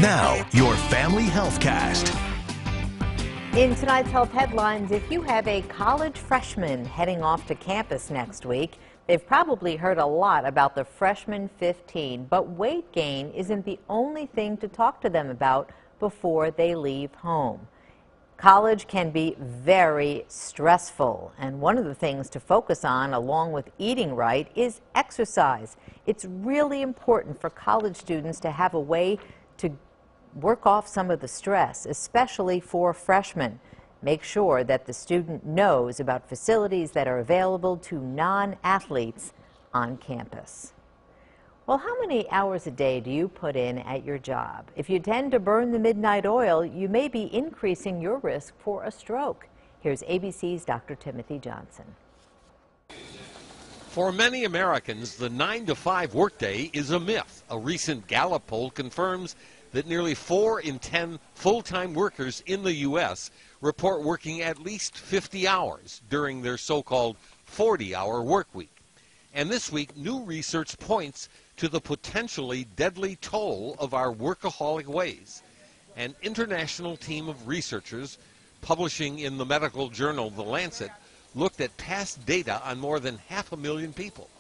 Now, your Family Healthcast. In tonight's health headlines, if you have a college freshman heading off to campus next week, they've probably heard a lot about the freshman 15, but weight gain isn't the only thing to talk to them about before they leave home. College can be very stressful, and one of the things to focus on, along with eating right, is exercise. It's really important for college students to have a way to work off some of the stress, especially for freshmen. Make sure that the student knows about facilities that are available to non-athletes on campus. Well, how many hours a day do you put in at your job? If you tend to burn the midnight oil, you may be increasing your risk for a stroke. Here's ABC's Dr. Timothy Johnson. For many Americans, the 9-to-5 workday is a myth. A recent Gallup poll confirms that nearly 4 in 10 full-time workers in the U.S. report working at least 50 hours during their so-called 40-hour work week. And this week, new research points to the potentially deadly toll of our workaholic ways. An international team of researchers publishing in the medical journal The Lancet looked at past data on more than 500,000 people.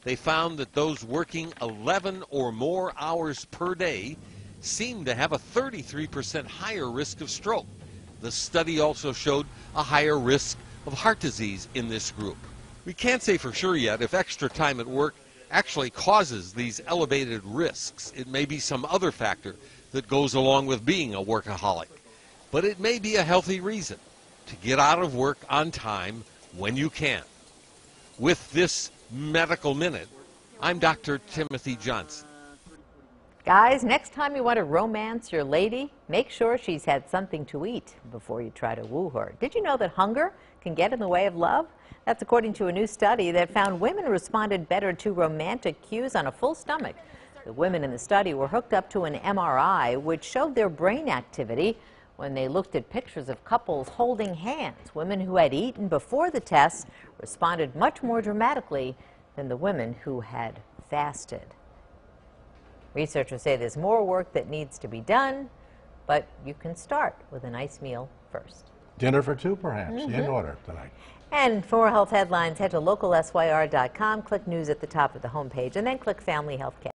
They found that those working 11 or more hours per day seemed to have a 33% higher risk of stroke. The study also showed a higher risk of heart disease in this group. We can't say for sure yet if extra time at work actually causes these elevated risks. It may be some other factor that goes along with being a workaholic. But it may be a healthy reason to get out of work on time when you can. With this Medical Minute, I'm Dr. Timothy Johnson. Guys, next time you want to romance your lady, make sure she's had something to eat before you try to woo her. Did you know that hunger can get in the way of love? That's according to a new study that found women responded better to romantic cues on a full stomach. The women in the study were hooked up to an MRI, which showed their brain activity when they looked at pictures of couples holding hands. Women who had eaten before the test responded much more dramatically than the women who had fasted. Researchers say there's more work that needs to be done, but you can start with a nice meal first. Dinner for two, perhaps, in order tonight. And for more health headlines, head to localsyr.com, click news at the top of the homepage, and then click Family Healthcast.